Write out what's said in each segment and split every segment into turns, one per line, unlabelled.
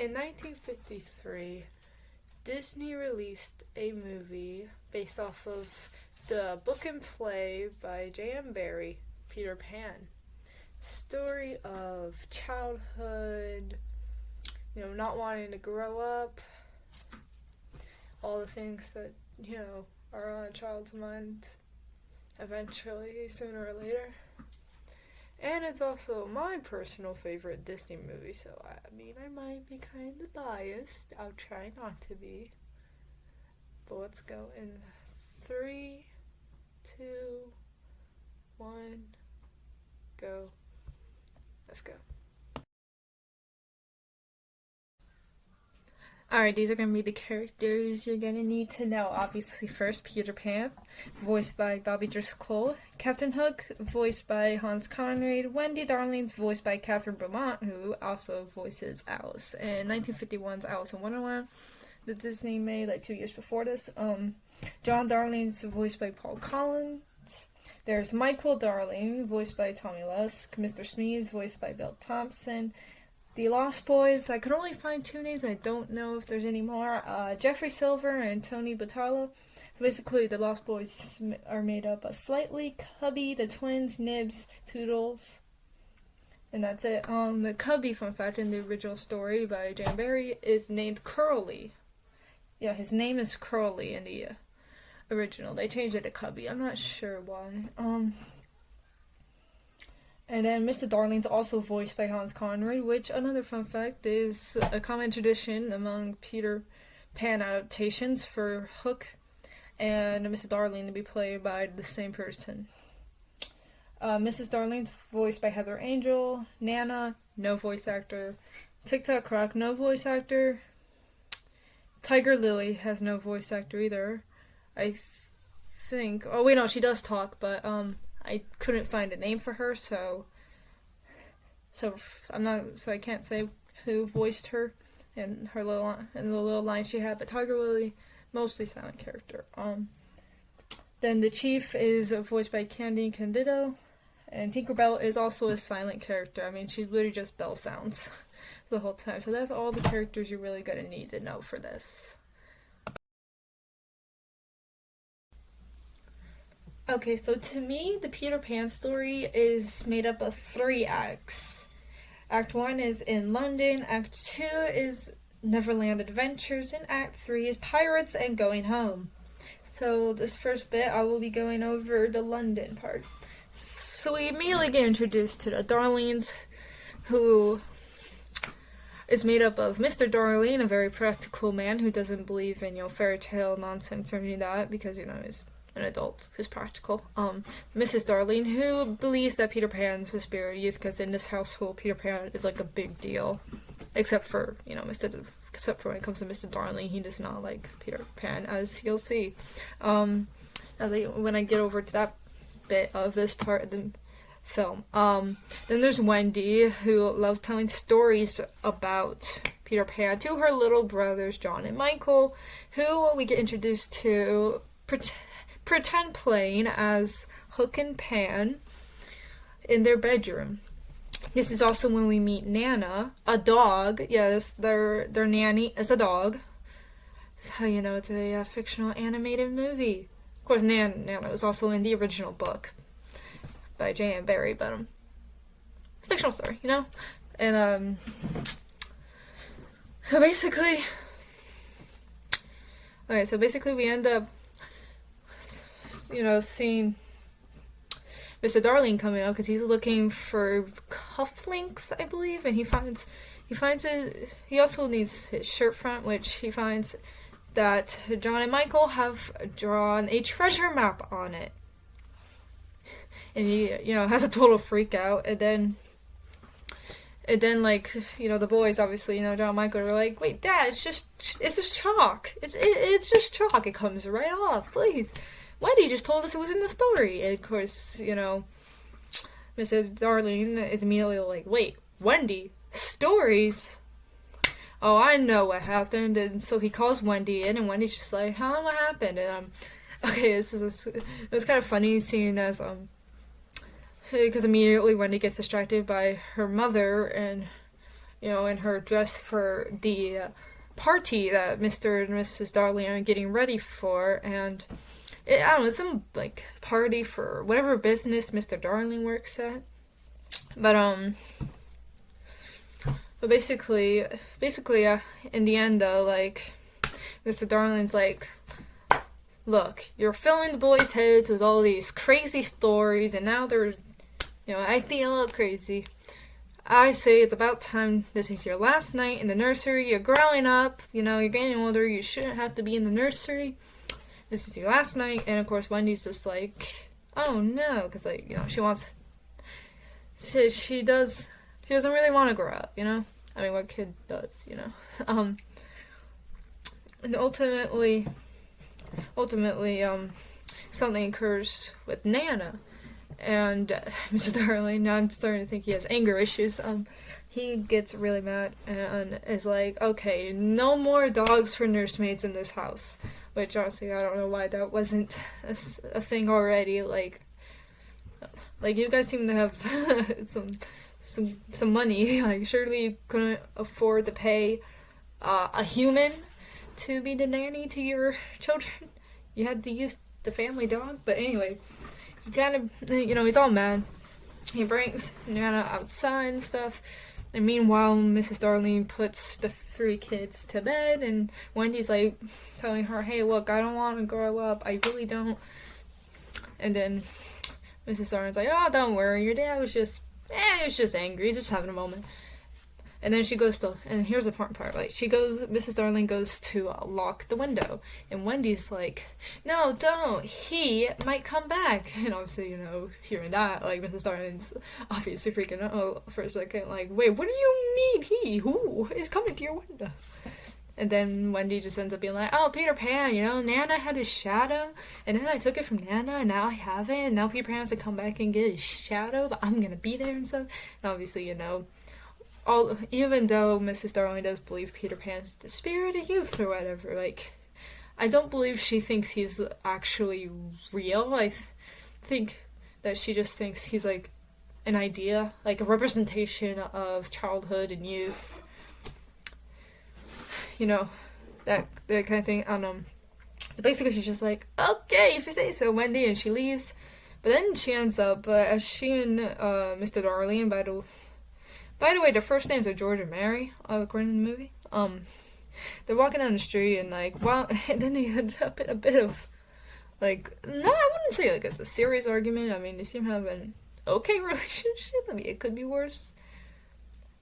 In 1953, Disney released a movie based off of the book and play by J.M. Barrie, Peter Pan. Story of childhood, not wanting to grow up, all the things that, are on a child's mind eventually, sooner or later. And it's also my personal favorite Disney movie, so I might be kind of biased. I'll try not to be. But let's go in 3, 2, 1, go. Let's go. Alright, these are going to be the characters you're going to need to know. Obviously, first, Peter Pan, voiced by Bobby Driscoll. Captain Hook, voiced by Hans Conried. Wendy Darling's voiced by Catherine Beaumont, who also voices Alice in 1951's Alice in Wonderland that Disney made 2 years before this. John Darling's voiced by Paul Collins. There's Michael Darling, voiced by Tommy Lusk. Mr. Sneeze, voiced by Bill Thompson. The Lost Boys, I could only find 2 names. I don't know if there's any more. Jeffrey Silver and Tony Battaglia. So basically, the Lost Boys are made up of Slightly, Cubby, the twins, Nibs, Toodles, and that's it. The Cubby, fun fact, in the original story by Jan Barrie, is named Curly. Yeah, his name is Curly in the original. They changed it to Cubby. I'm not sure why. And then Mr. Darling's also voiced by Hans Conried, which, another fun fact, is a common tradition among Peter Pan adaptations for Hook and Mr. Darling to be played by the same person. Mrs. Darling's voiced by Heather Angel. Nana, no voice actor. Tic-Tac Croc, no voice actor. Tiger Lily has no voice actor either. I think... Oh, wait, no, she does talk, but, I couldn't find a name for her, so I can't say who voiced her and the little line she had, but Tiger Lily, mostly silent character. Then the Chief is voiced by Candy Candido, and Tinkerbell is also a silent character. She literally just bell sounds the whole time. So that's all the characters you're really gonna need to know for this. Okay, so to me, the Peter Pan story is made up of 3 acts. Act 1 is in London, Act 2 is Neverland Adventures, and Act 3 is Pirates and Going Home. So this first bit, I will be going over the London part. So we immediately get introduced to the Darlings, who is made up of Mr. Darling, a very practical man who doesn't believe in, fairy tale nonsense or anything like that, because, he's an adult who's practical. Mrs. Darling, who believes that Peter Pan's the spirit of youth, because in this household, Peter Pan is a big deal. Except for, except for when it comes to Mr. Darling, he does not like Peter Pan, as you'll see. When I get over to that bit of this part of the film. Then there's Wendy, who loves telling stories about Peter Pan to her little brothers, John and Michael, who we get introduced to pretend playing as Hook and Pan in their bedroom. This is also when we meet Nana, a dog. Yes, their nanny is a dog. So, it's a fictional animated movie. Of course, Nana was also in the original book by J.M. Barrie, but fictional story, And, so basically we end up seeing Mr. Darling coming up because he's looking for cufflinks, I believe, and he finds it. He also needs his shirt front, which he finds that John and Michael have drawn a treasure map on it, and he has a total freak out, and then the boys, obviously, John and Michael are like, wait, Dad, it's just chalk. It's just chalk. It comes right off, please. Wendy just told us it was in the story. And of course, Mr. Darling is immediately like, wait, Wendy? Stories? Oh, I know what happened. And so he calls Wendy in, and Wendy's just like, huh, what happened? And, okay, it was kind of funny seeing as, because immediately Wendy gets distracted by her mother, and in her dress for the party that Mr. and Mrs. Darling are getting ready for, and I don't know, some like party for whatever business Mr. Darling works at. But basically, in the end though, like, Mr. Darling's like, look, you're filling the boys' heads with all these crazy stories, and now they're, acting a little crazy. I say it's about time. This is your last night in the nursery. You're growing up. You're getting older. You shouldn't have to be in the nursery. This is your last night. And, of course, Wendy's just like, oh, no. Because, like, she wants... She doesn't really want to grow up, I mean, what kid does, And ultimately, something occurs with Nana. And Mr. Darling, now I'm starting to think he has anger issues. He gets really mad and is like, okay, no more dogs for nursemaids in this house. Which, honestly, I don't know why that wasn't a thing already. Like you guys seem to have some money. Like, surely you couldn't afford to pay a human to be the nanny to your children. You had to use the family dog. But anyway, he kind of, he's all mad. He brings Nana outside and stuff. And meanwhile, Mrs. Darling puts the 3 kids to bed. And Wendy's like telling her, hey, look, I don't want to grow up. I really don't. And then Mrs. Darling's like, oh, don't worry. Your dad was just angry. He's just having a moment. And then she goes to, and here's the important part, like, Mrs. Darling goes to lock the window, and Wendy's like, no, don't, he might come back, and obviously, hearing that, like, Mrs. Darling's obviously freaking out for a second, like, wait, what do you mean who is coming to your window? And then Wendy just ends up being like, oh, Peter Pan, Nana had his shadow, and then I took it from Nana, and now I have it, and now Peter Pan has to come back and get his shadow, but I'm gonna be there and stuff, and obviously, even though Mrs. Darling does believe Peter Pan's the spirit of youth or whatever, like, I don't believe she thinks he's actually real. I think that she just thinks he's, like, an idea, like a representation of childhood and youth. That kind of thing. So basically she's just like, okay, if you say so, Wendy, and she leaves. But then she ends up, as she and Mr. Darling, by the way, their first names are George and Mary, according to the movie. They're walking down the street, and and then they had a bit of, like, no, I wouldn't say like it's a serious argument. I mean, they seem to have an okay relationship. I mean, it could be worse.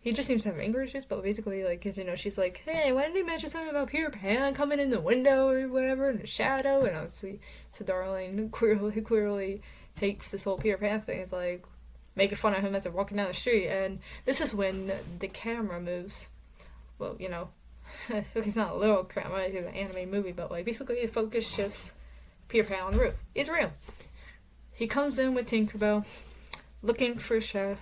He just seems to have anger issues, but basically, like, cause, she's like, hey, why did they mention something about Peter Pan coming in the window or whatever, in the shadow? And obviously, so Darling, who clearly hates this whole Peter Pan thing, is like, making fun of him as they're walking down the street, and this is when the camera moves. Well, it's not a little camera, it's an anime movie, but, like, basically the focus shifts Peter Pan on the roof. It's real. He comes in with Tinkerbell, looking for a shadow,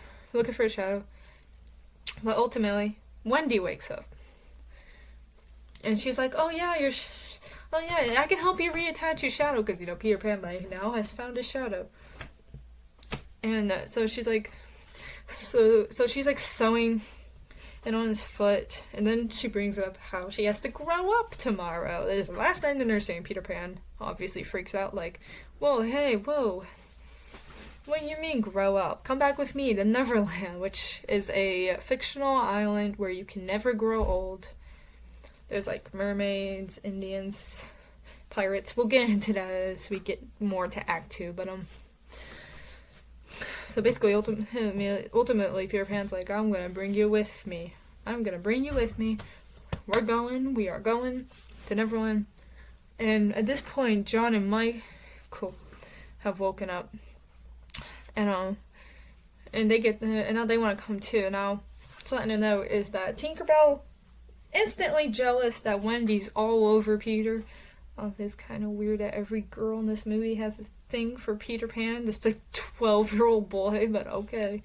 but ultimately, Wendy wakes up. And she's like, oh yeah, I can help you reattach your shadow, because, Peter Pan by now has found his shadow. And so she's like, she's like sewing it on his foot, and then she brings up how she has to grow up tomorrow. This is the last night in the nursery, and Peter Pan obviously freaks out, like, whoa, what do you mean grow up? Come back with me to Neverland, which is a fictional island where you can never grow old. There's, like, mermaids, Indians, pirates. We'll get into that as we get more to Act 2, but, so basically, ultimately, Peter Pan's like, I'm gonna bring you with me. We are going to Neverland. And at this point, John and Michael have woken up. And they and now they want to come too. Now, something to note is that Tinkerbell instantly jealous that Wendy's all over Peter. It's kind of weird that every girl in this movie has a thing for Peter Pan, this, like, 12-year-old boy, but okay.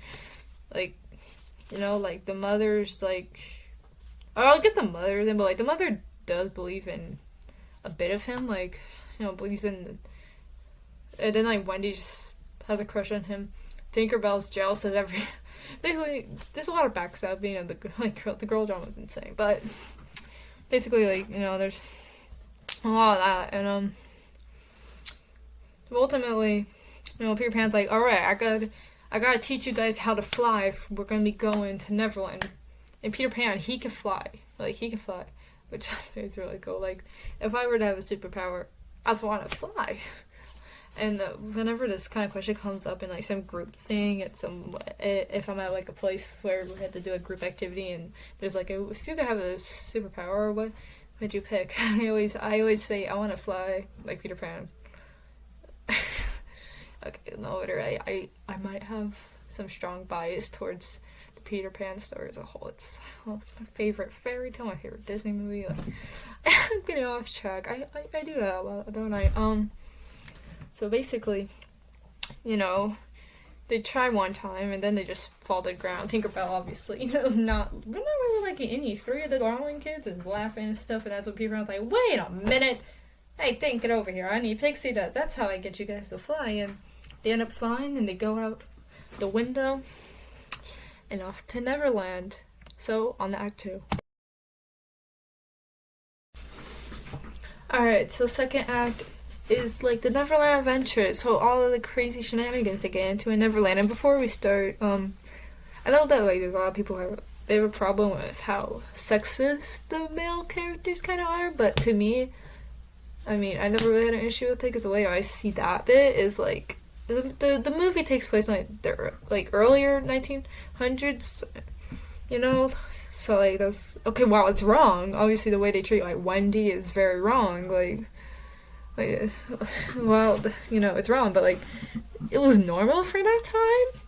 Like, like, the mother's, like, I'll get the mother then, but, like, the mother does believe in a bit of him, like, believes in, and then, like, Wendy just has a crush on him. Tinkerbell's jealous of basically, there's a lot of backstabbing, and the girl drama is insane. But basically, like, you know, there's a lot of that, and ultimately, you know, Peter Pan's like, all right, I gotta teach you guys how to fly if we're gonna be going to Neverland. And Peter Pan, he can fly, which is really cool. Like, if I were to have a superpower, I'd want to fly. And whenever this kind of question comes up in like some group thing, if I'm at like a place where we had to do a group activity and there's like if you could have a superpower, what would you pick? I always say I want to fly like Peter Pan. Okay, no, literally, I might have some strong bias towards the Peter Pan story as a whole. It's my favorite fairy tale, my favorite Disney movie. Like, I'm getting off track. I do that a lot, don't I? So basically, you know, they try one time and then they just fall to the ground. Tinkerbell, obviously, you know, we're not really liking any. 3 of the Darling kids is laughing and stuff, and that's what Peter Pan's like, wait a minute, hey, think it over here. I need pixie dust. That's how I get you guys to fly. And they end up flying and they go out the window and off to Neverland. So on to Act 2. Alright, so second act is like the Neverland Adventure. So all of the crazy shenanigans they get into in Neverland. And before we start, I know that like there's a lot of people who have a problem with how sexist the male characters kind of are, but to me, I mean, I never really had an issue with it because the way I see that bit is like the movie takes place in like the earlier 1900s, you know. So like that's okay. While it's wrong, obviously the way they treat like Wendy is very wrong. Like well, you know, it's wrong, but like it was normal for that time.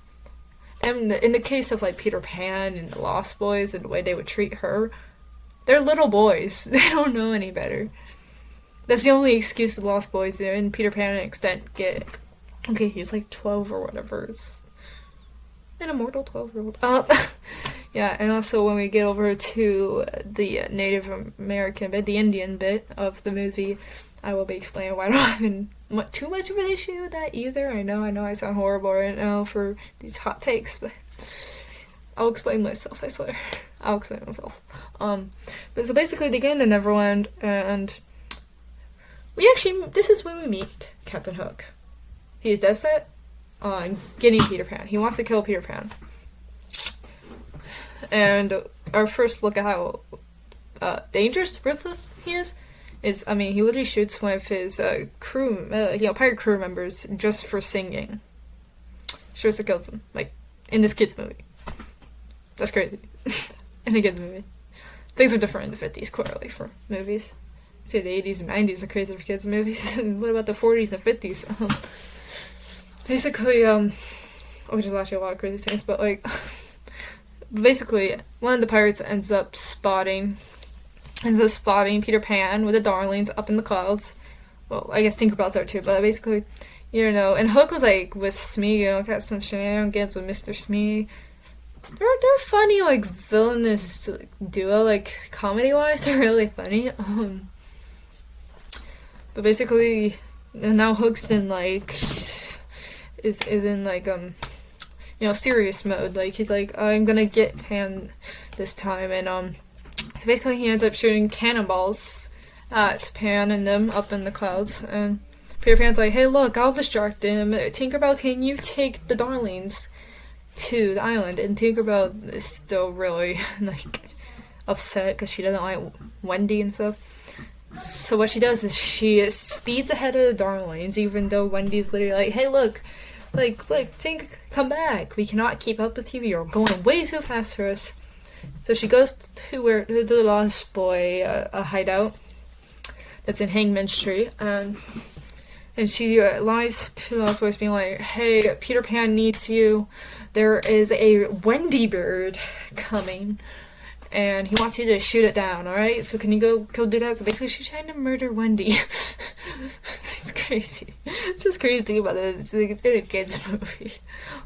And in the case of like Peter Pan and the Lost Boys and the way they would treat her, they're little boys. They don't know any better. That's the only excuse the Lost Boys and Peter Pan to an extent get. Okay, he's like 12 or whatever. It's an immortal 12-year-old. Yeah, and also when we get over to the Native American bit, the Indian bit of the movie, I will be explaining why I don't have too much of an issue with that either. I know I sound horrible right now for these hot takes, but I'll explain myself, I swear. I'll explain myself. But so basically they get into Neverland, and this is when we meet Captain Hook. He's dead set on getting Peter Pan. He wants to kill Peter Pan. And our first look at how dangerous, ruthless he is, I mean, he literally shoots one of his pirate crew members just for singing. Shoots or kills him, like, in this kid's movie. That's crazy. In a kid's movie. Things were different in the 50s, clearly, for movies. Say the 80s and 90s are crazy for kids' movies. What about the 40s and 50s? Basically, which is actually a lot of crazy things, but like, basically, one of the pirates ends up spotting Peter Pan with the Darlings up in the clouds. Well, I guess Tinkerbell's there too, but basically, you know, and Hook was like with Smee, you know, got some shenanigans with Mr. Smee. They're funny, like, villainous duo, like, comedy-wise, they're really funny. But basically, now Hook's in, like, is in, like, you know, serious mode. Like, he's like, I'm gonna get Pan this time, and, so basically he ends up shooting cannonballs at Pan and them up in the clouds, and Peter Pan's like, hey, look, I'll distract him. Tinkerbell, can you take the Darlings to the island? And Tinkerbell is still really, like, upset because she doesn't like Wendy and stuff. So what she does is she speeds ahead of the Darlings, even though Wendy's literally like, hey, look, Tink, come back. We cannot keep up with you. You're going way too fast for us. So she goes to the Lost Boy a hideout that's in Hangman's Tree, and she lies to the Lost Boys, being like, hey, Peter Pan needs you. There is a Wendy bird coming, and he wants you to shoot it down, alright? So can you go do that? So basically she's trying to murder Wendy. It's crazy. It's just crazy to think about it. It's like a kid's movie.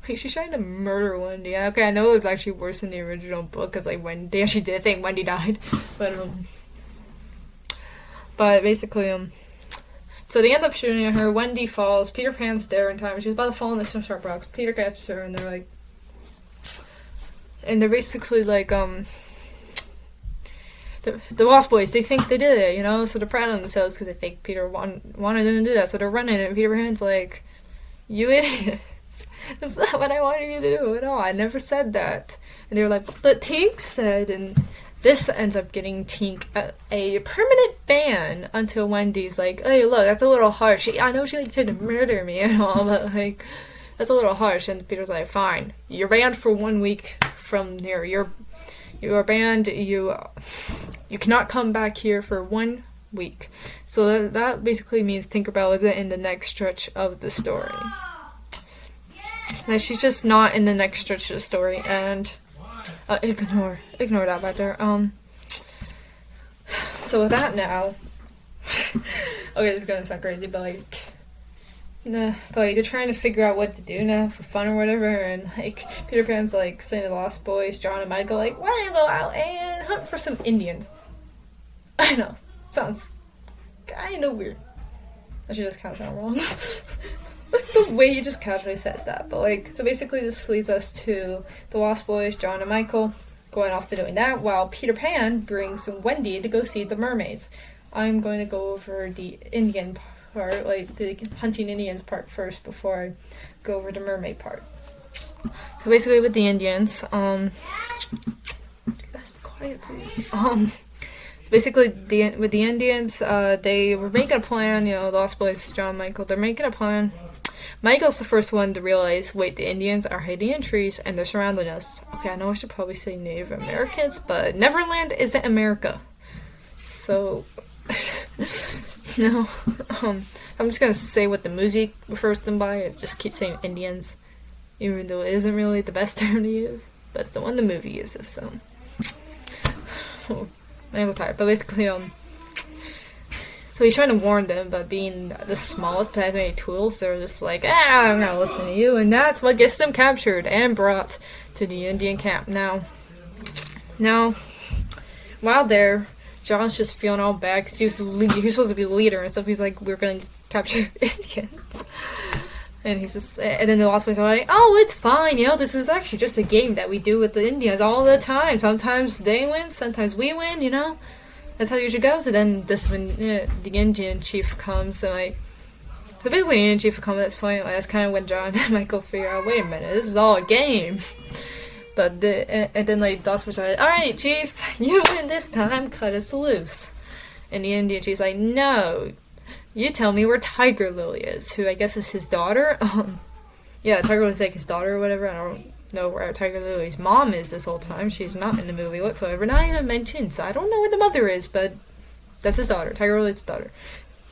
Like, she's trying to murder Wendy. Okay, I know it was actually worse than the original book, because like they actually did think Wendy died. But basically, so they end up shooting at her. Wendy falls. Peter Pan's there in time. She was about to fall in the some sharp rocks. Peter catches her, and they're like, and they're basically like, the Lost Boys, they think they did it, you know, so they're proud of themselves because they think Peter wanted them to do that, so they're running, and Peter Pan's like, you idiots, that's not what I wanted you to do at all, I never said that. And they were like, but Tink said, and this ends up getting Tink a permanent ban until Wendy's like, hey, look, that's a little harsh. I know she like tried to murder me and all, but like, that's a little harsh. And Peter's like, fine, you're banned for 1 week from here. You are banned. You cannot come back here for 1 week. So that basically means Tinkerbell isn't in the next stretch of the story. Like, she's just not in the next stretch of the story, and ignore that right there. So with that now, okay, it's gonna sound crazy, but like, nah, but like, they're trying to figure out what to do now for fun or whatever, and like, Peter Pan's like saying to the Lost Boys, John and Michael, like, why don't you go out and hunt for some Indians? I know, sounds kind of weird. Actually, does kind of sound wrong. The way he just casually says that, but like, so basically this leads us to the Lost Boys, John and Michael, going off to doing that, while Peter Pan brings Wendy to go see the mermaids. I'm going to go over the Indian part, like the hunting Indians part first before I go over the mermaid part. So basically with the Indians, you guys be quiet please. Basically, with the Indians, they were making a plan, you know, the Lost Boys, John, Michael, they're making a plan. Michael's the first one to realize, wait, the Indians are hiding in trees and they're surrounding us. Okay, I know I should probably say Native Americans, but Neverland isn't America. So, no. I'm just gonna say what the movie refers them by. It just keeps saying Indians, even though it isn't really the best term to use. But it's the one the movie uses, so. I'm a little tired, but basically, so he's trying to warn them, but being the smallest but has many tools, they're just like, I'm not listening to you, and that's what gets them captured and brought to the Indian camp. Now, while there, John's just feeling all bad because he was supposed to be the leader and stuff. He's like, we're gonna capture Indians. And he's just, and then the Lost Boys are like, oh, it's fine, you know, this is actually just a game that we do with the Indians all the time. Sometimes they win, sometimes we win, you know? That's how it usually goes. And then when the Indian chief comes, and like, so basically the Indian chief will come at this point, like, that's kind of when John and Michael figure out, wait a minute, this is all a game. But, and then like, the Lost Boys are like, alright, chief, you win this time, cut us loose. And the Indian chief's like, no, you tell me where Tiger Lily is, who I guess is his daughter. Yeah, Tiger Lily's like his daughter or whatever. I don't know where Tiger Lily's mom is this whole time. She's not in the movie whatsoever, not even mentioned, so I don't know where the mother is, but that's his daughter, Tiger Lily's daughter.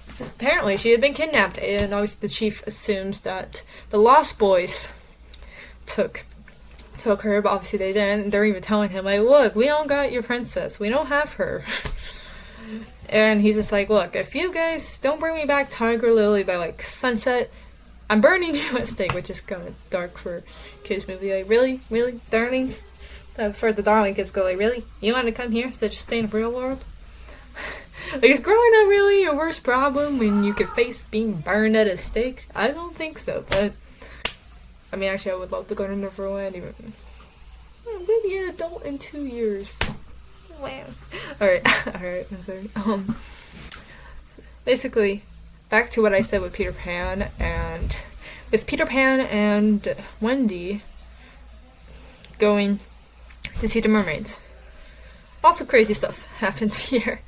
So apparently she had been kidnapped, and obviously the chief assumes that the Lost Boys took her, but obviously they didn't. They're even telling him, like, look, we don't got your princess, we don't have her. And he's just like, look, if you guys don't bring me back Tiger Lily by, like, sunset, I'm burning you at stake, which is kind of dark for a kids' movie. Like, really? Really? Darlings? For the darling kids go, like, really? You want to come here instead of just stay in the real world? Like, is growing up really your worst problem when you could face being burned at a stake? I don't think so, but, I mean, actually, I would love to go to Neverland, even, maybe an adult in 2 years. Wow. Alright, I'm sorry. Basically, back to what I said with Peter Pan, and with Peter Pan and Wendy going to see the mermaids. Also crazy stuff happens here.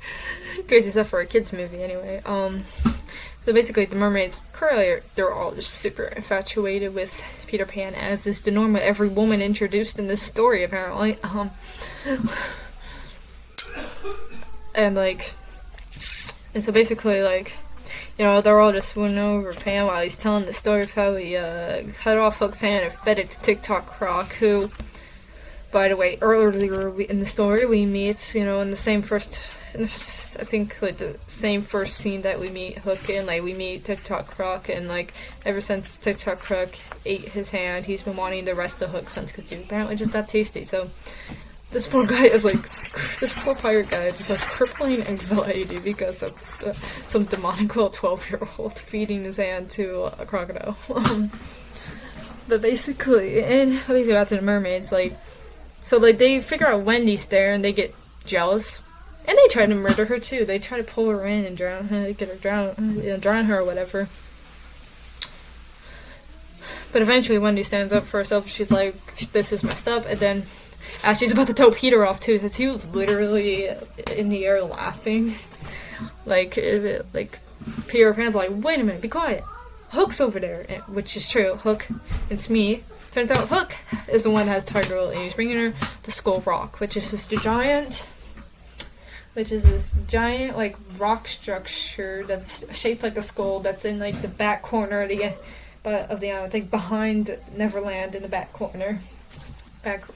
Crazy stuff for a kids movie anyway. So basically the mermaids, currently, they're all just super infatuated with Peter Pan, as is the norm with every woman introduced in this story apparently. And so basically, like, you know, they're all just swooning over Pan while he's telling the story of how he cut off Hook's hand and fed it to TikTok Croc, who, by the way, earlier in the story we meet, you know, in the same first, I think, like, the same first scene that we meet Hook in, like, we meet TikTok Croc, and, like, ever since TikTok Croc ate his hand, he's been wanting the rest of Hook since, because he's apparently just that tasty, so this poor guy is like, this poor pirate guy just has crippling anxiety because of some demonical 12-year-old feeding his hand to a crocodile. But basically, and basically back to the mermaids, like, So like they figure out Wendy's there and they get jealous, and they try to murder her too. They try to pull her in and drown her, drown her or whatever. But eventually Wendy stands up for herself. She's like, "This is messed up," and then as she's about to tow Peter off too, since he was literally in the air laughing, like Peter Pan's like, "Wait a minute, be quiet. Hook's over there," which is true. Hook, it's me. Turns out Hook is the one that has Tiger Lily, and he's bringing her to Skull Rock, which is this giant like rock structure that's shaped like a skull that's in like the back corner of the island, like behind Neverland in the back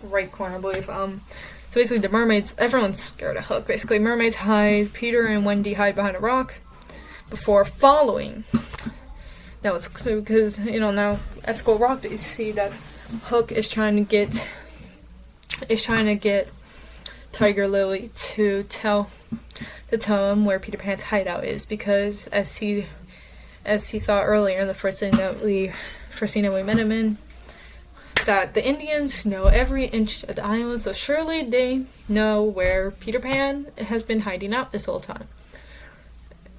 right corner, I believe. So basically the mermaids, everyone's scared of Hook. Basically, mermaids hide, Peter and Wendy hide behind a rock before following. Now it's because, now at Skull Rock they see that Hook is trying to get Tiger Lily to tell him where Peter Pan's hideout is, because as he thought earlier in the first scene that we met him in, that the Indians know every inch of the island, so surely they know where Peter Pan has been hiding out this whole time.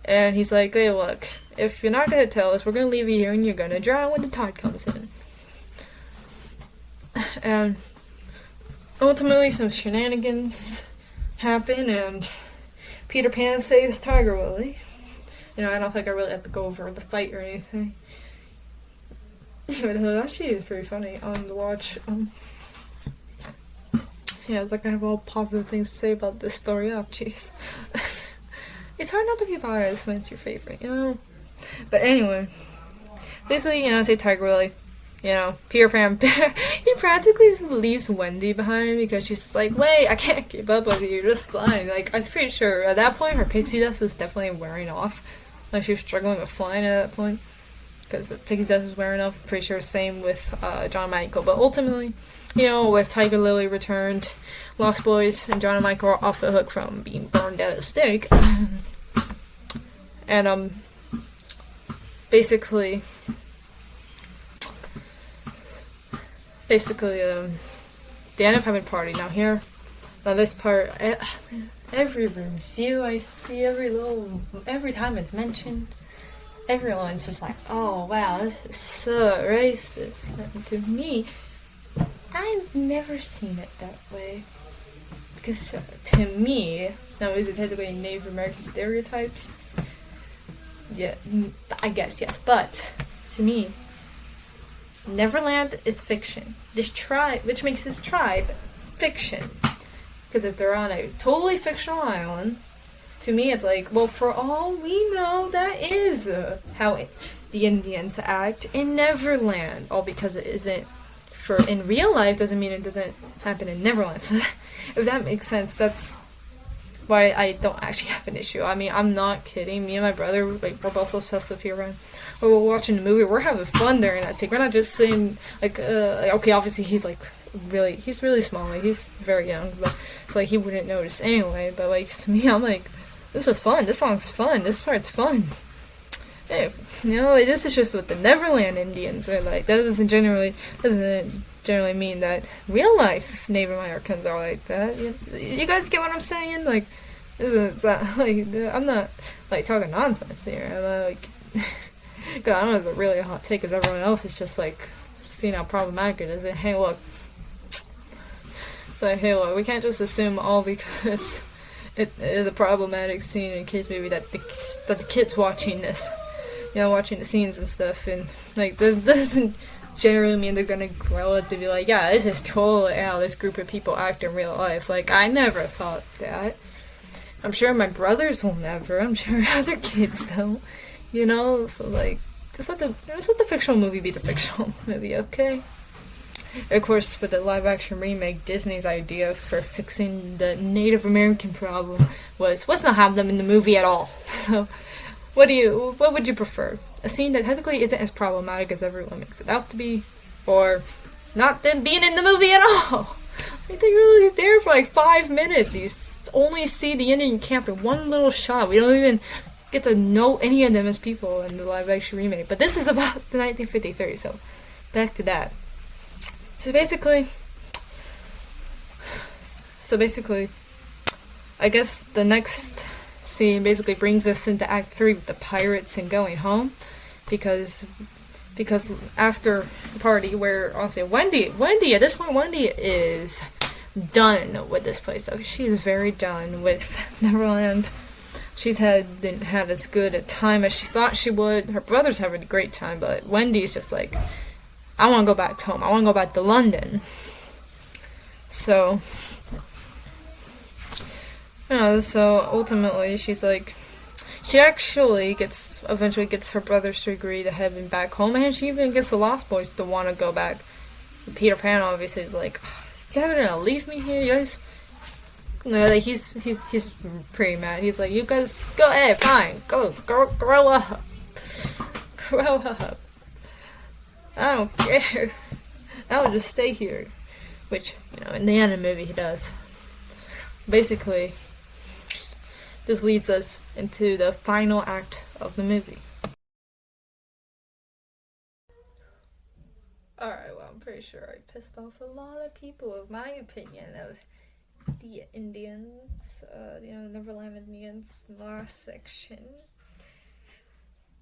And he's like, "Hey, look, if you're not gonna tell us, we're gonna leave you here and you're gonna drown when the tide comes in." And ultimately some shenanigans happen and Peter Pan saves Tiger Lily. I don't think I really have to go over the fight or anything. But it actually is pretty funny on the watch. Yeah, it's like I have all positive things to say about this story. Oh, jeez. It's hard not to be biased when it's your favorite, But anyway, basically, say Tiger Lily. Peter Pan, he practically leaves Wendy behind because she's just like, "Wait, I can't keep up with you, you're just flying." Like, I'm pretty sure at that point her pixie dust was definitely wearing off. Like, she was struggling with flying at that point because the pixie dust was wearing off. Pretty sure same with John and Michael. But ultimately, with Tiger Lily returned, Lost Boys and John and Michael are off the hook from being burned at a stake. And, basically, they end up having a party. Now this part, every review I see, every time it's mentioned, everyone's just like, "Oh wow, this is so racist." And to me, I've never seen it that way. Because to me, now is it technically Native American stereotypes? Yeah, I guess yes, but to me, Neverland is fiction. This tribe, which makes this tribe fiction. Because if they're on a totally fictional island, to me it's like, well, for all we know, that is how the Indians act in Neverland. All because it isn't in real life doesn't mean it doesn't happen in Neverland. So if that makes sense, that's why I don't actually have an issue. I mean, I'm not kidding. Me and my brother, we're both obsessed with here, right? We're watching the movie. We're having fun during that scene. We're not just sitting okay. Obviously, he's really small. Like, he's very young, but it's like he wouldn't notice anyway. But like to me, I'm like, this is fun. This song's fun. This part's fun. Hey, this is just what the Neverland Indians are like. That doesn't generally mean that real life Native Americans are like that. You guys get what I'm saying? Like, it's not like I'm not like talking nonsense here. I'm not, like, cause I know it's a really hot take, because everyone else is just like seeing how problematic it is. And hey, look, it's like, hey, look, we can't just assume all because it is a problematic scene in case maybe that the kids watching this, watching the scenes and stuff, and like that doesn't generally mean they're gonna grow up to be like, yeah, this is totally how this group of people act in real life. Like, I never thought that. I'm sure my brothers will never. I'm sure other kids don't. So like, just let the fictional movie be the fictional movie, okay? Of course, with the live-action remake, Disney's idea for fixing the Native American problem was, let's not have them in the movie at all. So, what would you prefer? A scene that technically isn't as problematic as everyone makes it out to be, or not them being in the movie at all? I think he's there for like 5 minutes. You only see the Indian camp in one little shot. We don't even get to know any of them as people in the live-action remake. But this is about the 1953, so back to that. So basically, So basically, I guess the next scene basically brings us into Act 3 with the pirates and going home, because after the party where I'll say Wendy at this point, Wendy is done with this place. So she is very done with Neverland. Didn't have as good a time as she thought she would. Her brother's having a great time, but Wendy's just like, I want to go back home. I want to go back to London. So, so ultimately she's like, she actually eventually gets her brothers to agree to heading back home, and she even gets the Lost Boys to want to go back. Peter Pan obviously is like, you guys are gonna leave me here, you guys? Like he's pretty mad. He's like, you guys go ahead, fine, grow up, grow up. I don't care. I'll just stay here. Which, in the end of the movie he does. Basically, this leads us into the final act of the movie. Alright, well, I'm pretty sure I pissed off a lot of people with my opinion of the Indians, Neverland Indians, in the last section.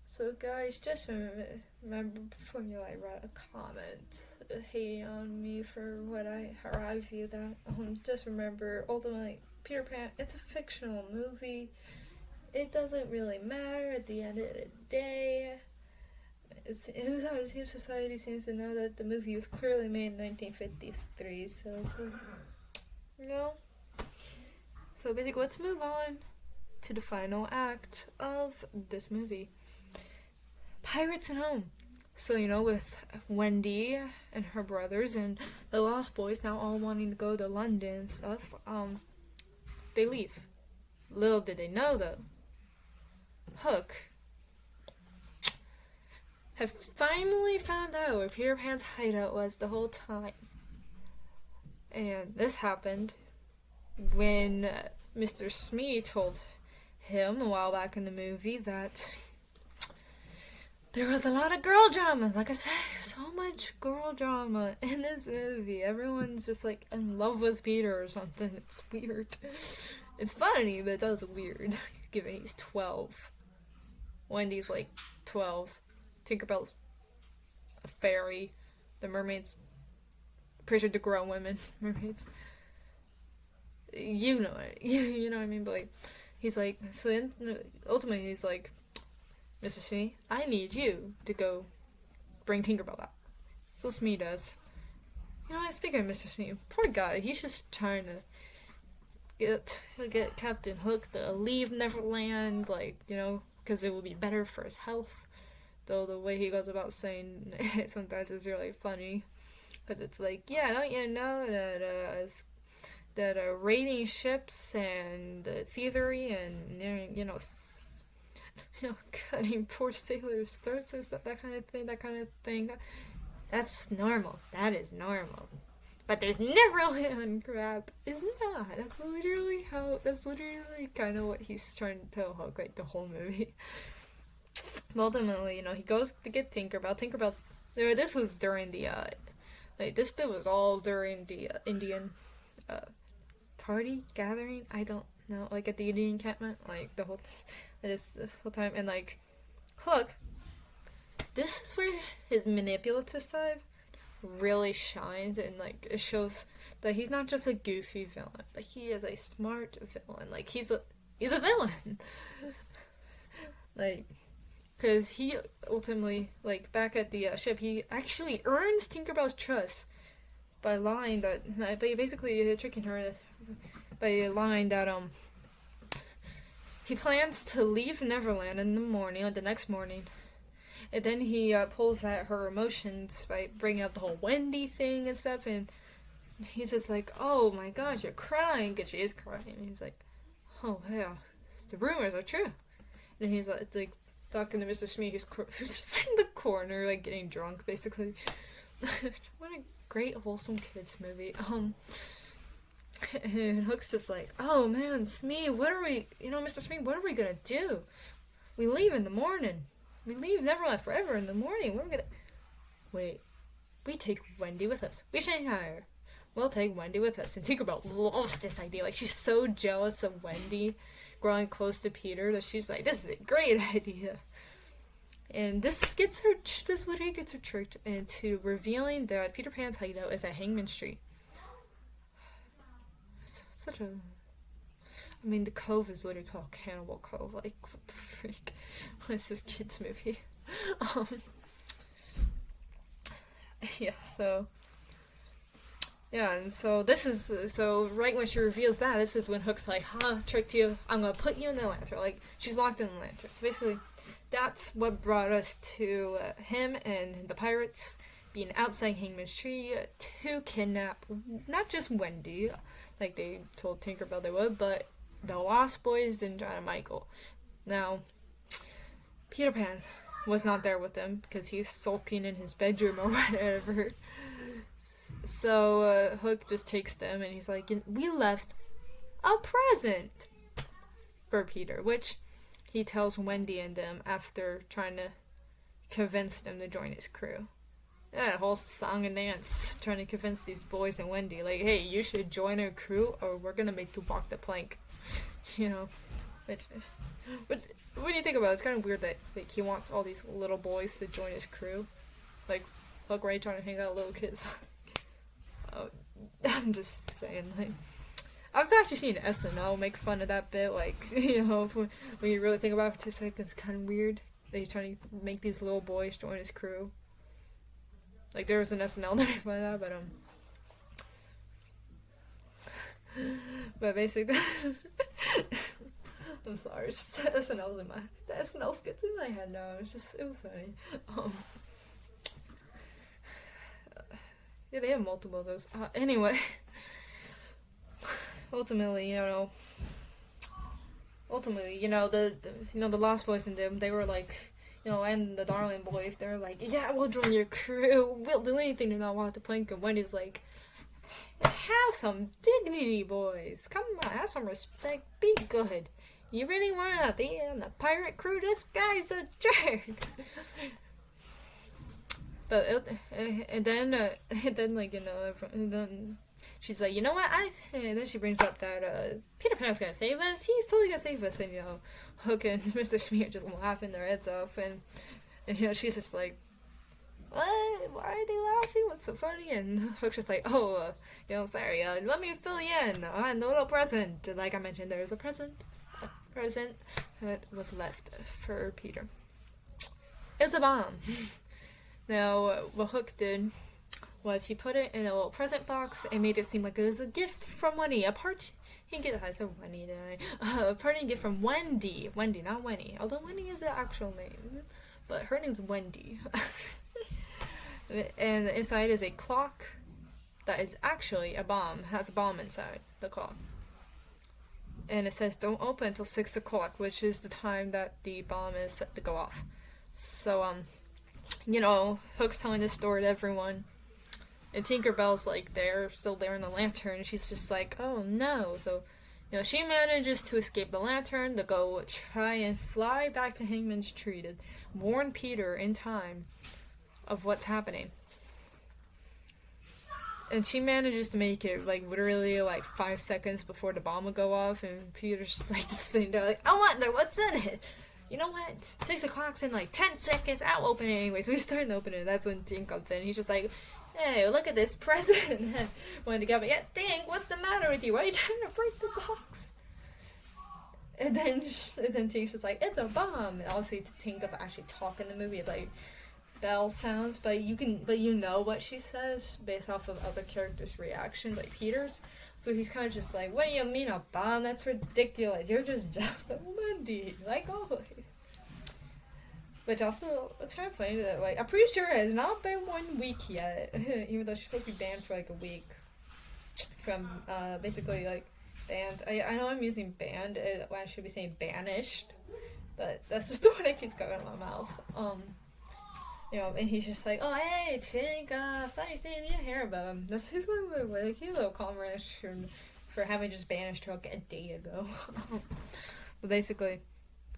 So guys, just remember before you write a comment hating on me for how I view that. Just remember, ultimately, Peter Pan, it's a fictional movie. It doesn't really matter at the end of the day. Society seems to know that the movie was clearly made in 1953, so So basically, let's move on to the final act of this movie. Pirates at home. So, with Wendy and her brothers and the Lost Boys now all wanting to go to London and stuff, they leave. Little did they know, though, Hook had finally found out where Peter Pan's hideout was the whole time. And this happened when Mr. Smee told him a while back in the movie that there was a lot of girl drama. Like I said, so much girl drama in this movie. Everyone's just like in love with Peter or something. It's weird. It's funny, but that's weird. Given he's 12. Wendy's like 12. Tinkerbell's a fairy. The mermaids, pretty sure the grown women, mermaids. You know it. You know what I mean? But like, he's like, so ultimately he's like, Mr. Smee, I need you to go bring Tinkerbell back. So Smee does. Speaking of Mr. Smee, poor guy, he's just trying to get Captain Hook to leave Neverland, because it will be better for his health. Though the way he goes about saying it sometimes is really funny. Because it's like, yeah, don't you know that raiding ships and thievery and, cutting poor sailors' throats and stuff, that kind of thing. That's normal. That is normal. But this Neverland crap is not. That's literally kind of what he's trying to tell Hook, the whole movie. But ultimately, he goes to get Tinkerbell. Tinkerbell's there. This was during the, this bit was all during the Indian, party gathering. I don't know, at the Indian encampment, the whole time, and Hook. This is where his manipulative side really shines, and it shows that he's not just a goofy villain, but he is a smart villain. He's a villain. Because he ultimately, back at the ship, he actually earns Tinkerbell's trust by lying by basically tricking her by lying that he plans to leave Neverland in the morning, the next morning. And then he pulls at her emotions by bringing up the whole Wendy thing and stuff, and he's just like, oh my gosh, you're crying, because she is crying. And he's like, oh yeah, the rumors are true. And he's talking to Mr. Smee, who's just in the corner, getting drunk, basically. What a great, wholesome kids movie. And Hook's just like, oh man, Smee, Mr. Smee, what are we gonna do? We leave in the morning. We leave Neverland forever in the morning. Wait, we take Wendy with us. We Shanghai her. we'll take Wendy with us. And Tinkerbell loves this idea. Like, she's so jealous of Wendy growing close to Peter that she's like, this is a great idea. And this literally gets her tricked into revealing that Peter Pan's hideout is at Hangman's Tree. The Cove is literally called Cannibal Cove. Like, what the freak? What is this kid's movie? And so right when she reveals that, this is when Hook's like, tricked you, I'm gonna put you in the lantern. Like, she's locked in the lantern. So basically, that's what brought us to him and the pirates being outside Hangman's Tree to kidnap not just Wendy, like they told Tinkerbell they would, but the Lost Boys and John and Michael. Now, Peter Pan was not there with them because he's sulking in his bedroom or whatever. So Hook just takes them and he's like, we left a present for Peter, which he tells Wendy and them after trying to convince them to join his crew. Yeah, a whole song and dance trying to convince these boys and Wendy, like, hey, you should join our crew or we're gonna make you walk the plank. Which what do you think about it? It's kind of weird that like, he wants all these little boys to join his crew. Like, Hook Ray trying to hang out with little kids. I'm just saying, like, I've actually seen SNL make fun of that bit, like, when you really think about it, it's kind of weird that he's trying to make these little boys join his crew. Like, there was an SNL that made fun of that, but basically, I'm sorry, it's just the SNL skits in my head now, it was funny. Yeah, they have multiple of those. Anyway, ultimately, the Lost Boys and them, they were like, and the Darling Boys, they're like, yeah, we'll join your crew, we'll do anything to not walk the plank. And Wendy's like, have some dignity, boys, come on, have some respect, be good. You really want to be in the pirate crew? This guy's a jerk. But and then she's like, you know what? And then she brings up that Peter Pan's gonna save us. He's totally gonna save us. And Hook and Mr. Smear just laughing their heads off. And she's just like, what? Why are they laughing? What's so funny? And Hook's just like, sorry. Let me fill you in. The little present. Like I mentioned, there's a present that was left for Peter. It's a bomb. Now, what Hook did was he put it in a little present box and made it seem like it was a gift from Wendy. A parting gift from Wendy. Wendy, not Winnie. Although Winnie is the actual name. But her name's Wendy. And inside is a clock that is actually a bomb. Has a bomb inside the clock. And it says don't open until 6 o'clock, which is the time that the bomb is set to go off. So, Hook's telling this story to everyone. And Tinkerbell's like still there in the lantern, and she's just like, oh no. So, she manages to escape the lantern to go try and fly back to Hangman's Tree to warn Peter in time of what's happening. And she manages to make it, literally, 5 seconds before the bomb would go off, and Peter's just sitting there like, I wonder what's in it. You know what? 6 o'clock's in 10 seconds. I'll open it anyway. So we start to open it. That's when Tink comes in. He's just like, hey, look at this present. Wanted to get me. Yeah, Tink, what's the matter with you? Why are you trying to break the box? And then Tink's just like, it's a bomb. And obviously Tink doesn't actually talk in the movie. It's like bell sounds, but you know what she says based off of other characters' reactions, like Peter's. So he's kind of just like, what do you mean a bomb? That's ridiculous. You're just jealous of Wendy, like always. Which also, it's kind of funny that, I'm pretty sure it has not been 1 week yet, even though she's supposed to be banned for, a week from, basically, banned. I know I'm using banned, when I should be saying banished, but that's just the one that keeps going out of my mouth. And he's just like, oh, hey, Tink, funny seeing you here, but that's basically what he's a little calmer-ish for having just banished her a day ago. But basically,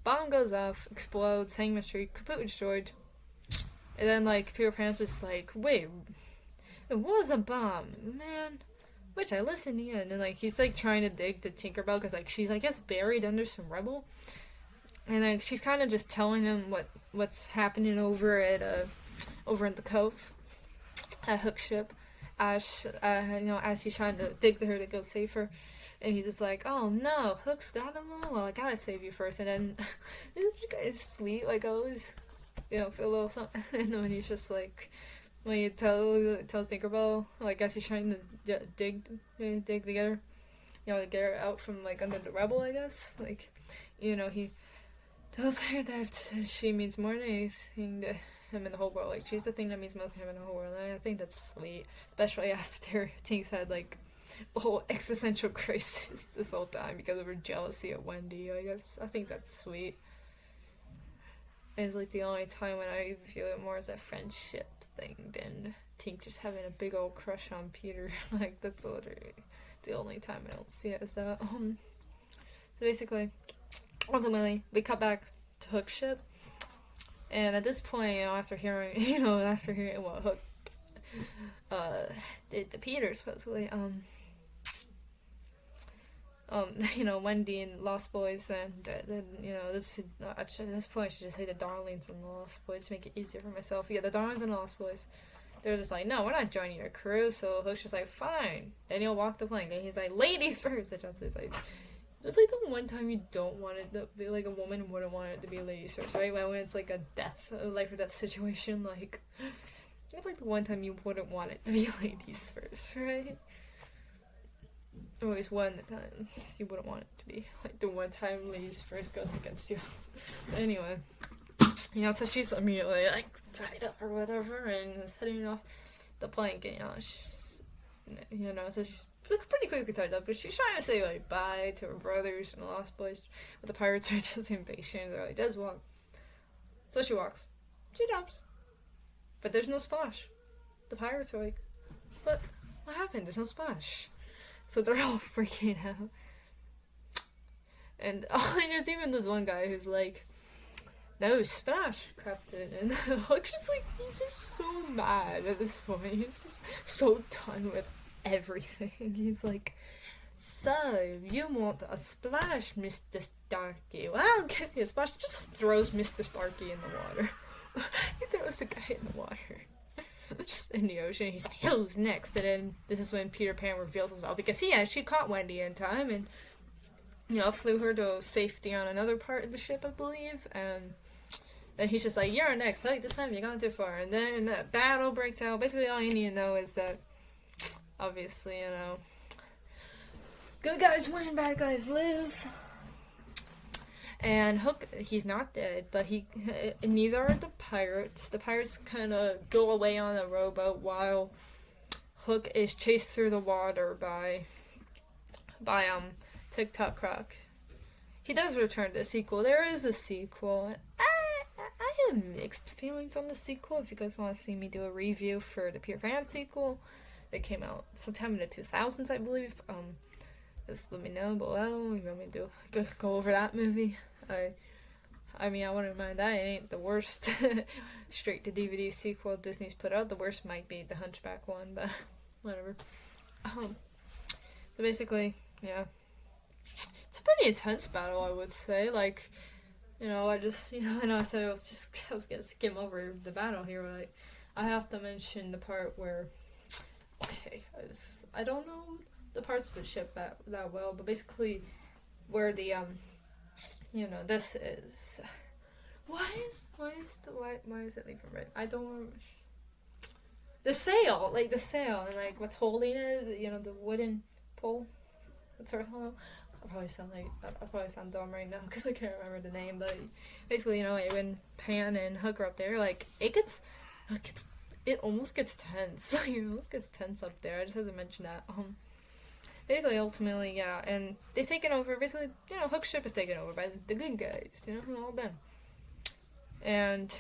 bomb goes off, explodes, Hangman's Tree, completely destroyed. And then, Peter Pan's just like, wait, it was a bomb, man. which I listened, yeah, and then, like, he's, like, trying to dig to Tinkerbell, because, like, she's, I guess, buried under some rubble, and, like, she's kind of just telling him what's happening over in the cove, at Hook's ship, as he's trying to dig to her to go save her, and he's just like, oh, no, Hook's got them all, well, I gotta save you first, and then, this guy is sweet, like, always, feel a little something, and then he's just, like, when he tells Tinkerbell, like, I guess he's trying to dig to get her, to get her out from, like, under the rubble, I guess. Like, he tells her that she means more than anything to him in the whole world. Like, she's the thing that means most to him in the whole world, and I think that's sweet. Especially after Tink's had, like, a whole existential crisis this whole time because of her jealousy of Wendy. I think that's sweet. It's, like, the only time when I feel it more as a friendship thing than Tink just having a big old crush on Peter. Like, that's literally the only time I don't see it as that. So basically, ultimately, we cut back to Hook's ship, and at this point, after hearing what Hook did to Peter, supposedly, Wendy and Lost Boys, and then, at this point I should just say the Darlings and the Lost Boys to make it easier for myself. Yeah, the Darlings and the Lost Boys, they're just like, no, we're not joining your crew, so Hook's just like, fine. Then he'll walk the plank, and he's like, ladies first, and it's like, that's like the one time you don't want it to be, like, a woman wouldn't want it to be ladies first, right? When it's like a life or death situation, like, it's like the one time you wouldn't want it to be ladies first, right? Always one time you wouldn't want it to be like the one time ladies first goes against you. But anyway, so she's immediately, like, tied up or whatever and is heading off the plank, and she's, so she's pretty quickly tied up, but she's trying to say, like, bye to her brothers and the Lost Boys, but the pirates are just impatient. They're like, just walk. So she walks. She jumps. But there's no splash. The pirates are like, but what happened? There's no splash. So they're all freaking out. And there's even this one guy who's like, no splash, Captain. And Hook's just like, he's just so mad at this point. He's just so done with everything. He's like, so, you want a splash, Mr. Starkey? Well, I'll give you a splash. He just throws Mr. Starkey in the water. He throws the guy in the water. Just in the ocean. He's like, who's next? And then this is when Peter Pan reveals himself, because he actually caught Wendy in time and flew her to safety on another part of the ship, I believe. And then he's just like, you're next. Like, this time you're gone too far. And then the battle breaks out. Basically all you need to know is that obviously, good guys win, bad guys lose. And Hook, he's not dead, but neither are the pirates. The pirates kind of go away on a rowboat while Hook is chased through the water by TikTok Croc. He does return to the sequel. There is a sequel. I have mixed feelings on the sequel. If you guys want to see me do a review for the Peter Pan sequel, it came out sometime in the 2000s, I believe. Just let me know below. You want me to go over that movie? I mean, I wouldn't mind that. It ain't the worst straight to DVD sequel Disney's put out. The worst might be the Hunchback one, but whatever. So basically, yeah, it's a pretty intense battle, I would say. Like, I just, I know I said I was gonna skim over the battle here, but like, I have to mention the part where, okay, I don't know the parts of the ship that well, but basically where the this is, why is it leaving red? I don't, the sail and like what's holding it, the wooden pole, the turtle. I probably sound dumb right now because I can't remember the name, but basically, when Pan and Hook are up there, like, it almost gets tense. It almost gets tense up there. I just had to mention that. Basically, ultimately, yeah, and they've taken over, basically, Hook's ship is taken over by the good guys, all them. And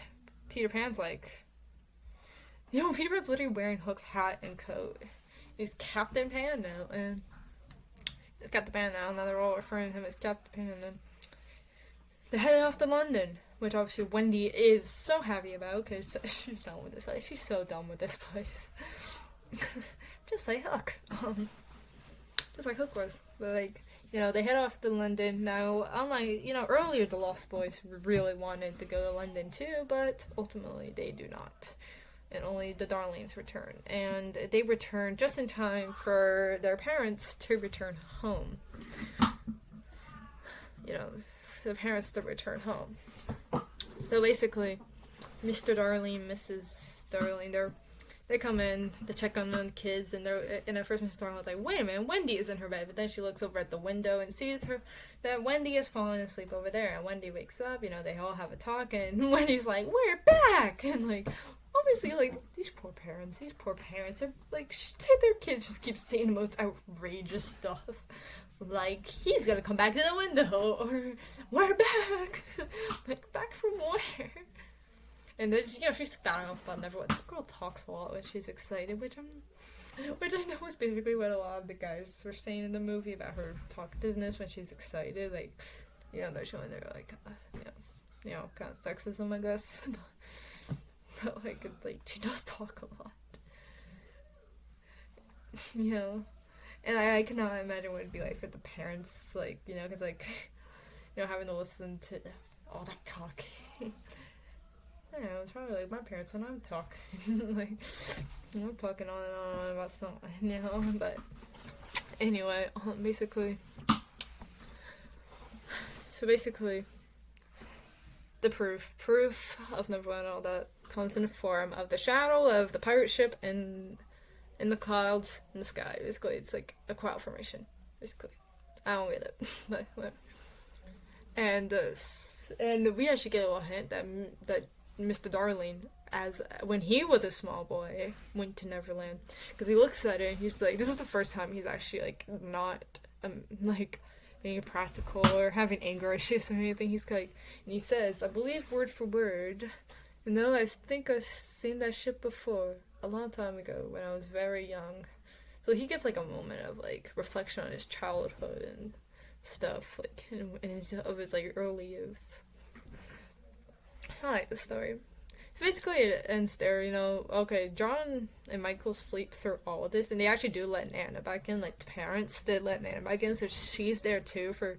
Peter Pan's like, Peter Pan's literally wearing Hook's hat and coat. He's Captain Pan now, and he's Captain Pan now they're all referring to him as Captain Pan, and they're heading off to London, which obviously Wendy is so happy about, because she's done with this place. She's so done with this place. Just like Hook. just like Hook was. But like, they head off to London. Now, unlike, earlier the Lost Boys really wanted to go to London too, but ultimately they do not. And only the Darlings return. And they return just in time for their parents to return home. The parents to return home. So basically, Mr. Darling, Mrs. Darling, they come in to check on the kids, and at first Mrs. Darling's like, wait a minute, Wendy is in her bed, but then she looks over at the window and sees that Wendy is falling asleep over there, and Wendy wakes up, they all have a talk, and Wendy's like, we're back! And like, obviously, like, these poor parents are like, their kids just keep saying the most outrageous stuff. Like, he's gonna come back to the window, or we're back! Like, back from where? And then, she's spouting off about Neverland. The girl talks a lot when she's excited, which I know is basically what a lot of the guys were saying in the movie about her talkativeness when she's excited. Like, they're showing their, like, kind of sexism, I guess. But, like, she does talk a lot. And I cannot imagine what it'd be like for the parents, like, because, like, having to listen to all that talking. I don't know, it's probably like my parents when I'm talking. Like, I'm talking on and on about something, but anyway, basically, the proof of Neverland, all that comes in the form of the shadow of the pirate ship and in the clouds in the sky. Basically, it's like a cloud formation. Basically, I don't get it, but whatever. And we actually get a little hint that Mr. Darling, as when he was a small boy, went to Neverland, because he looks at it and he's like, this is the first time he's actually like not like being practical or having anger issues or anything. He's like, and he says, I believe word for word, I think I've seen that ship before a long time ago when I was very young. So he gets like a moment of like reflection on his childhood and stuff, like of his like early youth. I like the story. So basically it ends there, okay, John and Michael sleep through all of this, and they actually do let Nana back in, like the parents did let Nana back in, so she's there too for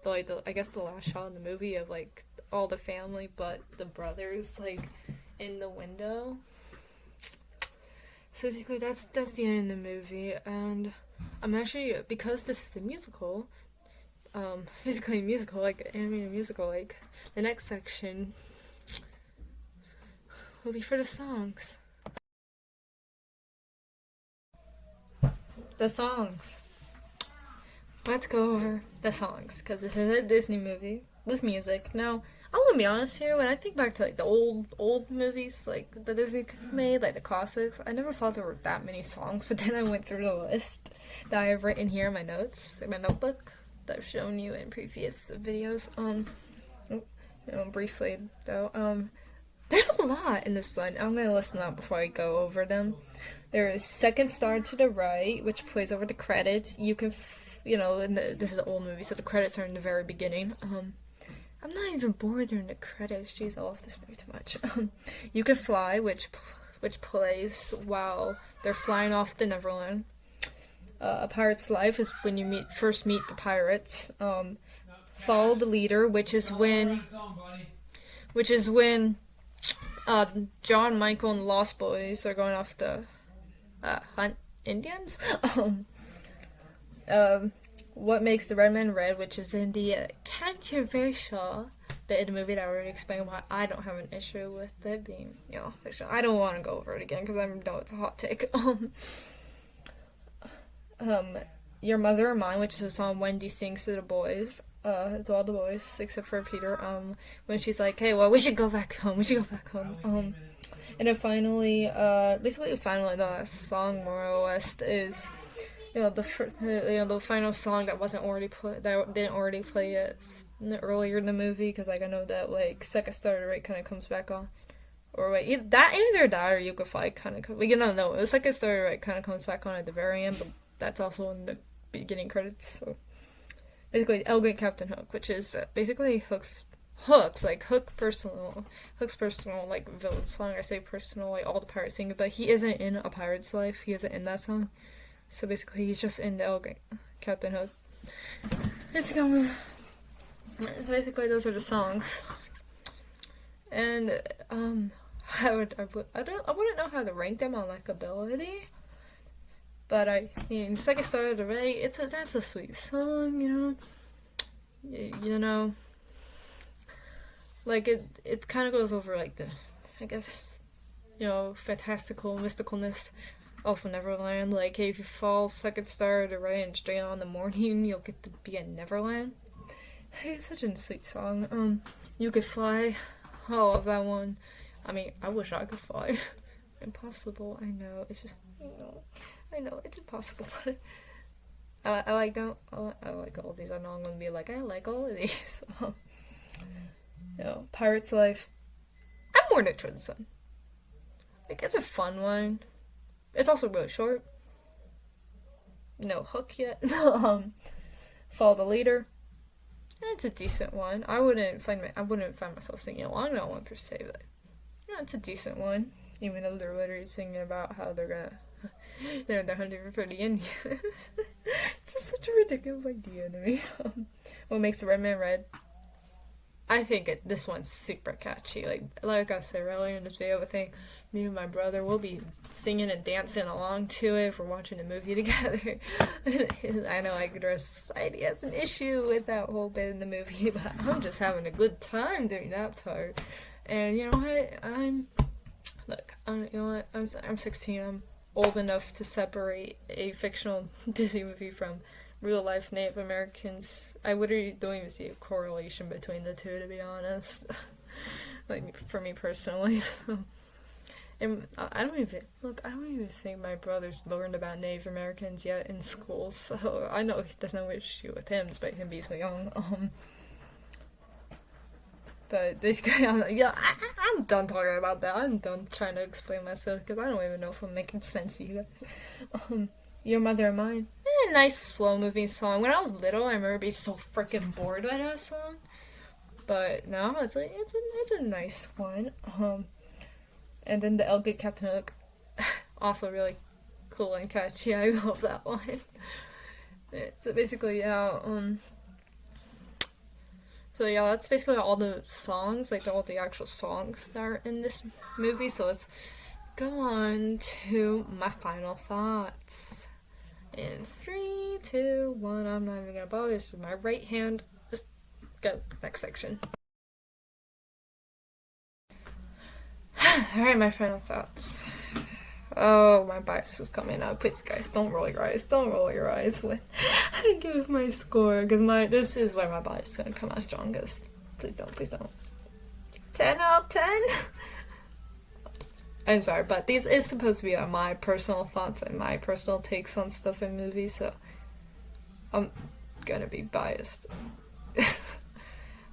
I guess the last shot in the movie of like all the family, but the brothers like in the window. So basically that's the end of the movie, and I'm actually, because this is a musical, basically a musical, like animated musical, like the next section will be for the songs. The songs. Let's go over the songs, because this is a Disney movie with music. Now, I'm gonna be honest here, when I think back to like the old movies, like the Disney made, like the classics, I never thought there were that many songs, but then I went through the list that I have written here in my notes, in my notebook, that I've shown you in previous videos, briefly, though, there's a lot in this one. I'm gonna listen out before I go over them. There is Second Star to the Right, which plays over the credits. You can, this is an old movie, so the credits are in the very beginning. I'm not even bored during the credits. Jeez, I love this movie too much. You Can Fly, which plays while they're flying off to Neverland. A Pirate's Life is when you first meet the pirates. Follow the Leader, which is when John, Michael, and the Lost Boys are going off to hunt Indians. What Makes the Red Man Red, which is in the controversial bit of the movie that I already explained why I don't have an issue with it being, fictional. I don't want to go over it again because I know it's a hot take. Your Mother or Mine, which is a song Wendy sings to the boys, to all the boys except for Peter, when she's like, hey, well, we should go back home, and then finally, the last song, more or less, is, the final song that wasn't already that didn't already play yet earlier in the movie, because, like, I know that, like, Second Star Right kind of comes back on, or wait, either that or You Can Fly kind of, we don't know, it was Second Star Right kind of comes back on at the very end, but that's also in the beginning credits, so, basically, Elegant Captain Hook, which is, basically Hook's personal, like, villain song. I say personal, like, all the pirates sing it, but he isn't in A Pirate's Life, he isn't in that song. So basically, he's just in the Elegant Captain Hook. It's basically those are the songs. And I wouldn't know how to rank them on likability. But I mean, Second Star of the Ray, that's a sweet song, you know. Like it kind of goes over like the, I guess, fantastical mysticalness of Neverland. Like, hey, if you fall Second Star of the Ray and straight on in the morning, you'll get to be in Neverland. Hey, it's such a sweet song. You Could Fly. I love that one. I mean, I wish I could fly. Impossible, I know. It's just, I know, it's impossible, but I like all these. I know I'm gonna be like, I like all of these. Pirate's Life. I'm more into the Sun. Like, it's a fun one. It's also really short. No hook yet. Follow the Leader. It's a decent one. I wouldn't find myself singing along that one per se, but it's a decent one. Even though they're literally singing about how they're hunting for the Indians. Just such a ridiculous idea to me. What Makes the Red Man Red? I think this one's super catchy. Like I said earlier in this video, I think me and my brother will be singing and dancing along to it if we're watching a movie together. I know society has an issue with that whole bit in the movie, but I'm just having a good time doing that part. And you know what? I'm 16. I'm old enough to separate a fictional Disney movie from real life Native Americans. I literally don't even see a correlation between the two, to be honest. Like, for me personally. So. And I don't even think my brother's learned about Native Americans yet in school, so I know there's no issue with him despite him being so young. But this guy, I'm done talking about that. I'm done trying to explain myself because I don't even know if I'm making sense to you guys. Your Mother and Mine. Nice slow moving song. When I was little, I remember being so freaking bored by that song. But now it's a nice one. And then the Elgin Captain Hook, also really cool and catchy. I love that one. So basically, that's basically all the songs, like all the actual songs that are in this movie. So let's go on to my final thoughts. In 3, 2, 1, I'm not even gonna bother. This is my right hand. Just go next section. Alright, my final thoughts. Oh, my bias is coming out. Please, guys, don't roll your eyes. Don't roll your eyes when I give my score, because this is where my bias is going to come out strongest. Please don't. 10 out of 10? I'm sorry, but these is supposed to be my personal thoughts and my personal takes on stuff in movies, so I'm gonna be biased.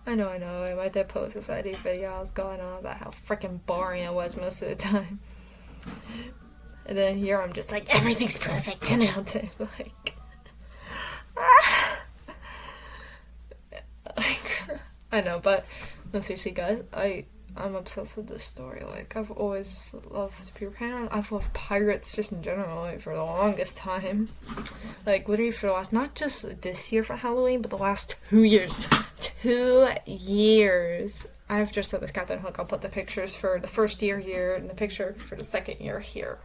I know, in my Dead Poet Society video I was going on about how freaking boring I was most of the time. And then here I'm just like, everything's perfect, 10 out of 10. I know, but no, seriously guys, I'm obsessed with this story. Like, I've always loved Peter Pan. I've loved pirates just in general, like, for the longest time. Like, literally for the last, not just this year for Halloween, but the last 2 years. 2 years. I've dressed up as Captain Hook. I'll put the pictures for the first year here and the picture for the second year here.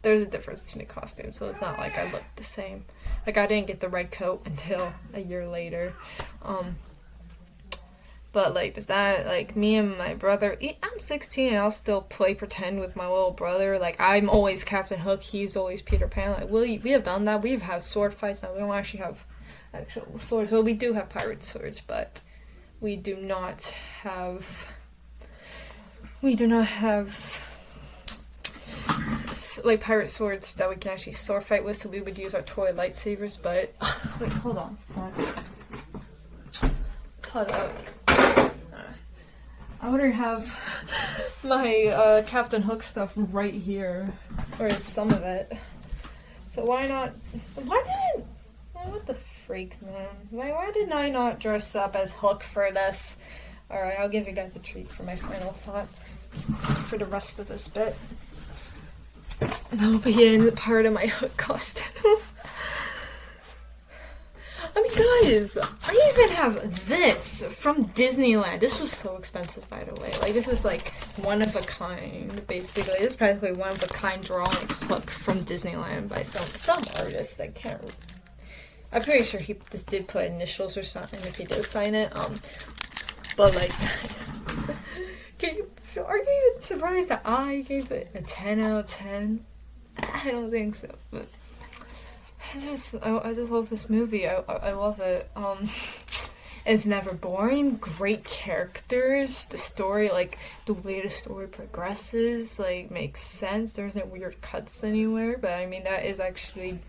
There's a difference in the costume, so it's not like I look the same. Like, I didn't get the red coat until a year later. But, like, does that, like, me and my brother, I'm 16 and I'll still play pretend with my little brother. Like, I'm always Captain Hook, he's always Peter Pan. Like, we have done that. We've had sword fights now. We don't actually have actual swords. Well, we do have pirate swords, but we do not have, like, pirate swords that we can actually sword fight with, so we would use our toy lightsabers, but, wait, hold on a second. Hold up. I would have my Captain Hook stuff right here, or some of it. So why not? What the freak, man? Why didn't I not dress up as Hook for this? All right, I'll give you guys a treat for my final thoughts for the rest of this bit, and I'll be in part of my Hook costume. guys, I even have this from Disneyland. This was so expensive, by the way. Like, this is like one of a kind, basically. This is practically one of a kind drawing hook from Disneyland by some artist. I can't. I'm pretty sure he just did put initials or something if he did sign it. But like, are you even surprised that I gave it a 10 out of 10? I don't think so, but I just love this movie. I love it. It's never boring. Great characters. The story, like the way the story progresses, like makes sense. There isn't weird cuts anywhere, but I mean that is actually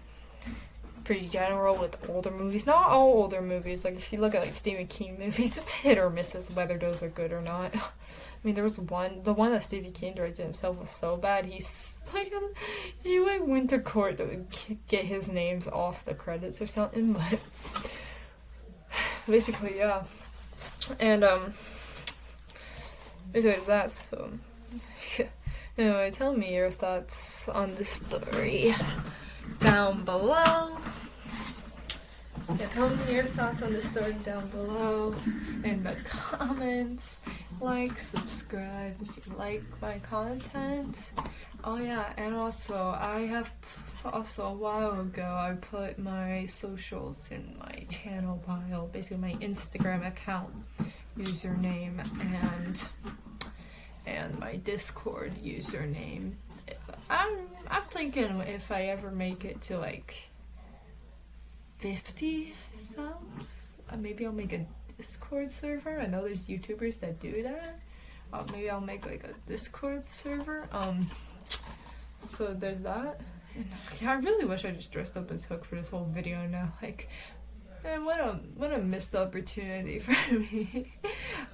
pretty general with older movies. Not all older movies. Like if you look at like Stephen King movies, it's hit or miss as whether those are good or not. I mean, there was the one that Stephen King directed himself was so bad. He went to court to get his names off the credits or something. But basically, yeah. And basically it's that. So anyway, tell me your thoughts on the story down below. Yeah, tell me your thoughts on the story down below in the comments. Like, subscribe if you like my content. Oh yeah, and also a while ago I put my socials in my channel bio, basically my Instagram account username and my Discord username. I'm thinking if I ever make it to like 50 subs, maybe I'll make a Discord server. I know there's YouTubers that do that. Maybe I'll make like a Discord server. So there's that. And yeah, I really wish I just dressed up as Hook for this whole video now. Like, man, what a missed opportunity for me.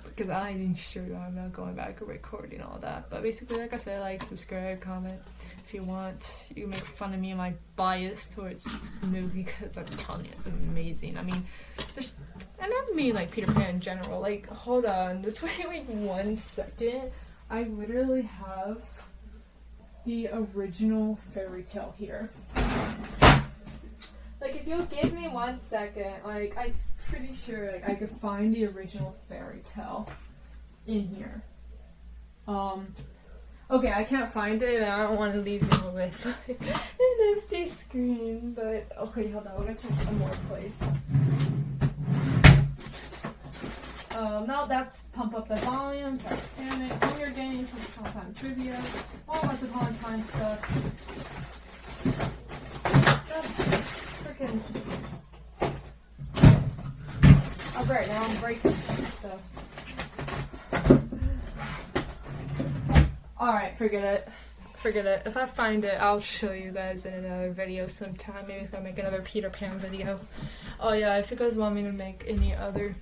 Because I'm sure I'm not going back and recording all that. But basically, like I said, like, subscribe, comment if you want. You can make fun of me and my bias towards this movie because I'm telling you, it's amazing. I mean, and I mean like Peter Pan in general. Like, hold on, just wait like 1 second. I literally have the original fairy tale here. Like, if you'll give me 1 second, like, I'm pretty sure, like, I could find the original fairy tale in here. Okay, I can't find it, and I don't want to leave you with an empty screen, but, okay, hold on, we're gonna take one more place. No, that's Pump Up the Volume, Titanic, Hunger Games, Once Upon a Time Trivia, all Once Upon a Time stuff. Freaking. Oh, great, now I'm breaking stuff. Alright, forget it. If I find it, I'll show you guys in another video sometime. Maybe if I make another Peter Pan video. Oh yeah, if you guys want me to make any other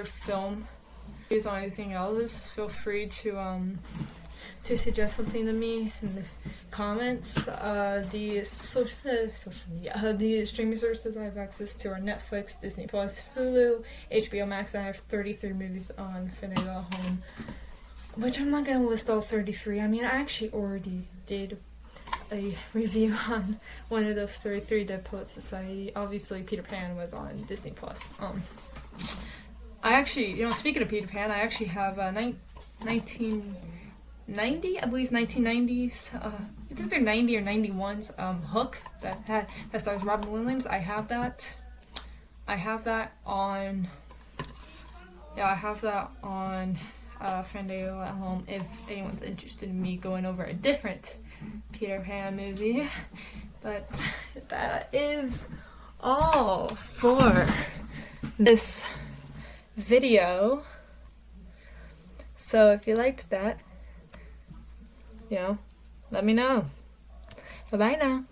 film based on anything else, feel free to suggest something to me in the comments. The social media, the streaming services I have access to are Netflix, Disney Plus, Hulu, HBO Max. I have 33 movies on Finagle Home, which I'm not gonna list all 33. I mean, I actually already did a review on one of those 33, Dead Poets Society. Obviously, Peter Pan was on Disney Plus. I actually, speaking of Peter Pan, I actually have 1990, I believe 1990s, it's either 90 or 91's Hook that stars Robin Williams. I have that on, Fandango at home if anyone's interested in me going over a different Peter Pan movie. But that is all for this video. So if you liked that, let me know. Bye bye now.